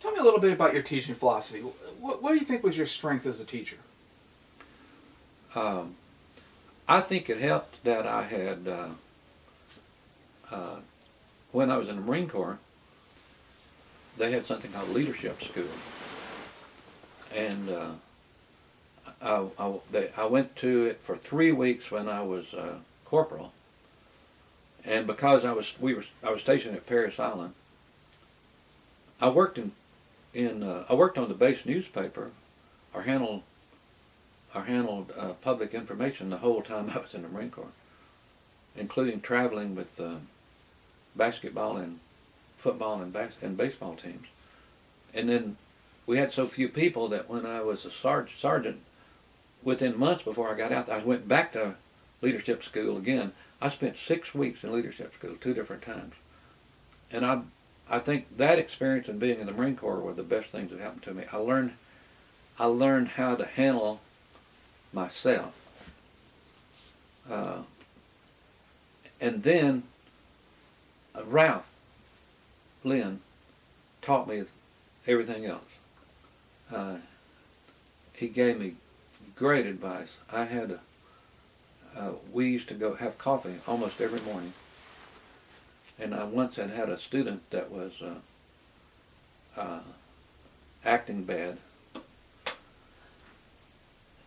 Tell me a little bit about your teaching philosophy. What do you think was your strength as a teacher? I think it helped that I had, when I was in the Marine Corps, they had something called leadership school. And I went to it for 3 weeks when I was corporal. And because I was stationed at Parris Island, I worked on the base newspaper, or handled public information the whole time I was in the Marine Corps, including traveling with basketball and football and baseball teams. And then we had so few people that when I was a sergeant, within months before I got out, I went back to leadership school again. I spent 6 weeks in leadership school, 2 different times. And I think that experience and being in the Marine Corps were the best things that happened to me. I learned how to handle myself. And then Ralph Lynn taught me everything else. He gave me great advice. We used to go have coffee almost every morning. And I once had a student that was acting bad.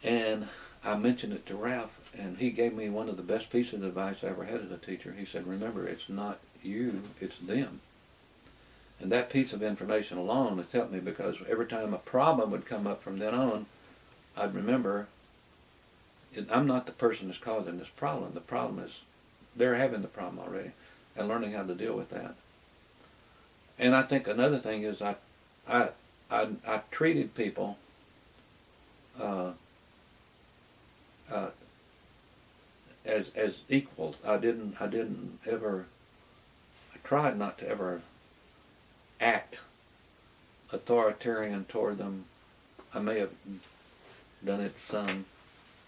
And I mentioned it to Ralph, and he gave me one of the best pieces of advice I ever had as a teacher. He said, remember, it's not you, it's them. And that piece of information alone has helped me, because every time a problem would come up from then on, I'd remember, I'm not the person that's causing this problem. The problem is they're having the problem already, and learning how to deal with that. And I think another thing is I treated people as equals. I tried not to ever act authoritarian toward them. I may have done it some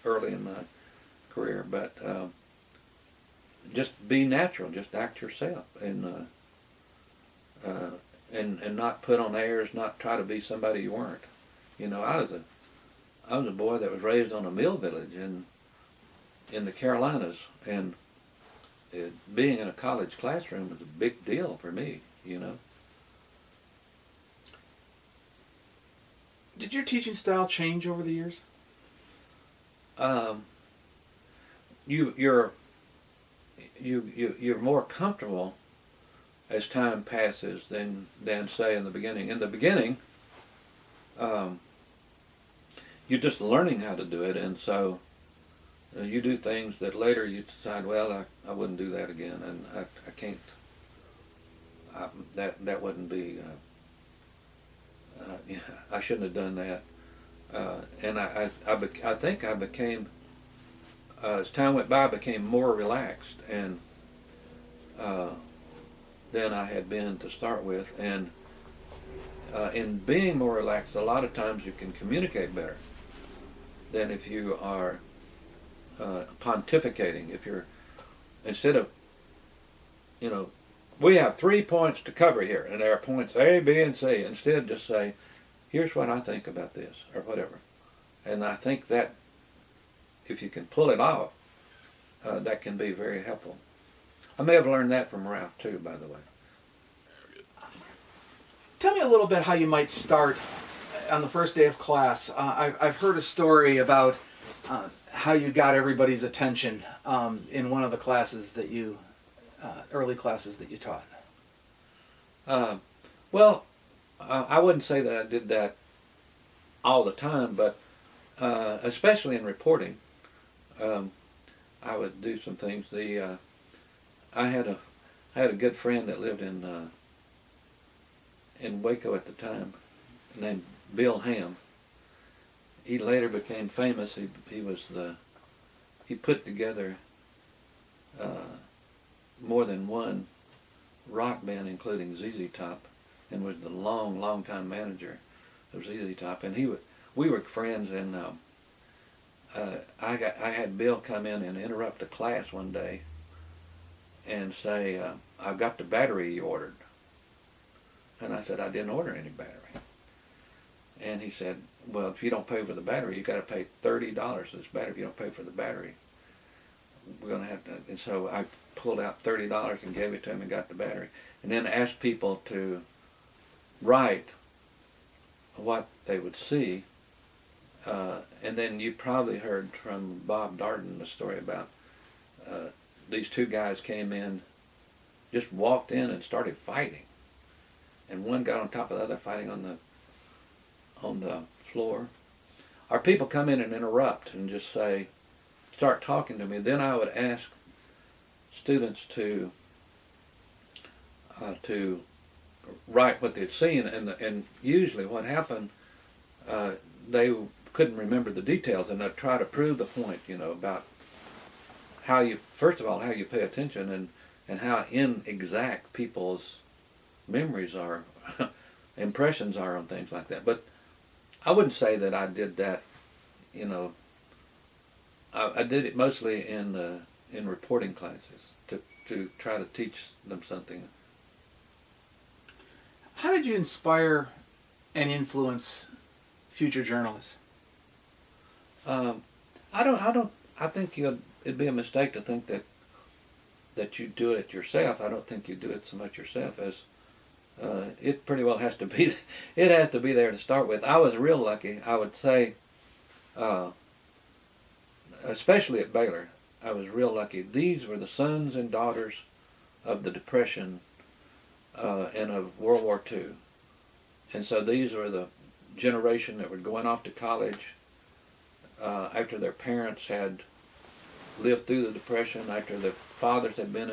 early in my career, but just be natural, just act yourself, and not put on airs, not try to be somebody you weren't. You know, I was a boy that was raised on a mill village in the Carolinas, and being in a college classroom was a big deal for me, you know. Did your teaching style change over the years? You're more comfortable as time passes than say in the beginning. In the beginning, you're just learning how to do it, and so you do things that later you decide, well, I wouldn't do that again, and I can't. That wouldn't be. Yeah, I shouldn't have done that. And I think I became, as time went by, I became more relaxed and than I had been to start with. And in being more relaxed, a lot of times you can communicate better than if you are pontificating. If you're, instead of, you know, we have 3 points to cover here, and there are points A, B, and C. Instead, just say, here's what I think about this, or whatever. And I think that if you can pull it off, that can be very helpful. I may have learned that from Ralph, too, by the way. Tell me a little bit how you might start on the first day of class. I've heard a story about how you got everybody's attention in one of the classes that you, early classes that you taught. Well, I wouldn't say that I did that all the time, but especially in reporting, I would do some things. I had a good friend that lived in Waco at the time, named Bill Ham. He later became famous. He put together more than one rock band, including ZZ Top, and was the long time manager of ZZ Top. And we were friends, and I had Bill come in and interrupt the class one day and say, I've got the battery you ordered. And I said, I didn't order any battery. And he said, well, if you don't pay for the battery, you got to pay $30 for this battery. If you don't pay for the battery, we're going to have to. And so I pulled out $30 and gave it to him and got the battery. And then asked people to write what they would see. And then you probably heard from Bob Darden the story about these two guys came in, just walked in and started fighting. And one got on top of the other fighting on the floor. Our people come in and interrupt and just say, start talking to me. Then I would ask students to write what they'd seen, and usually what happened, they couldn't remember the details, and I'd try to prove the point, about how you, first of all, how you pay attention, and how inexact people's memories are, impressions are on things like that. But I wouldn't say that I did that, I did it mostly in reporting classes to try to teach them something. How did you inspire and influence future journalists? I think it'd be a mistake to think that you do it yourself. I don't think you do it so much yourself as it pretty well has to be. It has to be there to start with. I was real lucky, I would say, especially at Baylor. I was real lucky. These were the sons and daughters of the Depression and of World War II. And so these were the generation that were going off to college after their parents had lived through the Depression, after the fathers had been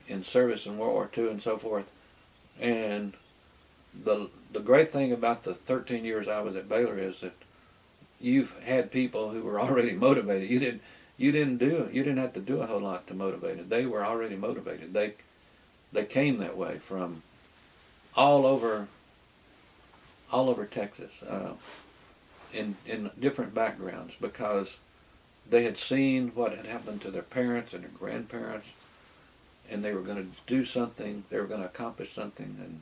in service in World War II and so forth. And the great thing about the 13 years I was at Baylor is that you've had people who were already motivated. You didn't have to do a whole lot to motivate them. They were already motivated. They came that way from all over Texas, in different backgrounds, because they had seen what had happened to their parents and their grandparents, and they were going to do something. They were going to accomplish something,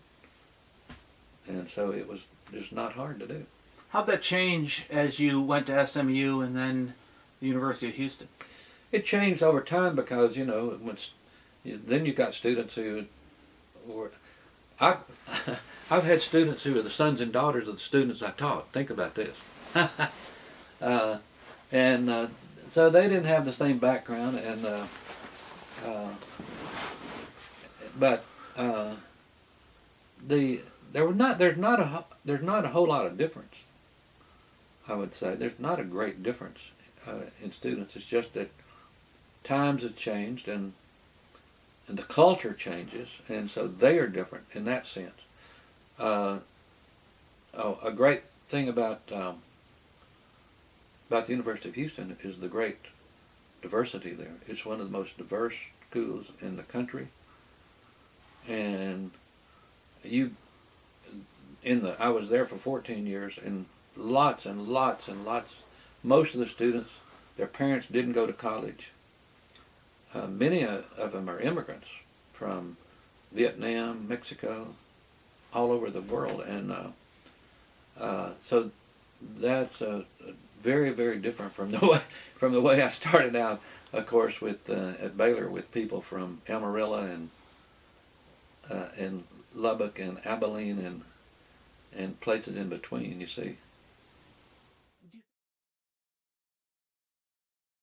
and so it was just not hard to do. How'd that change as you went to SMU and then the University of Houston? It changed over time because then you got students who were. I've had students who are the sons and daughters of the students I taught. Think about this. So they didn't have the same background, but there's not a whole lot of difference. I would say there's not a great difference in students. It's just that times have changed and the culture changes, and so they are different in that sense. A great thing about the University of Houston is the great diversity there. It's one of the most diverse schools in the country, and I was there for 14 years, and lots and lots and lots. Most of the students, their parents didn't go to college. Many of them are immigrants from Vietnam, Mexico, all over the world, and so that's very, very different from the way I started out. Of course, at Baylor with people from Amarillo and Lubbock and Abilene and places in between. You see.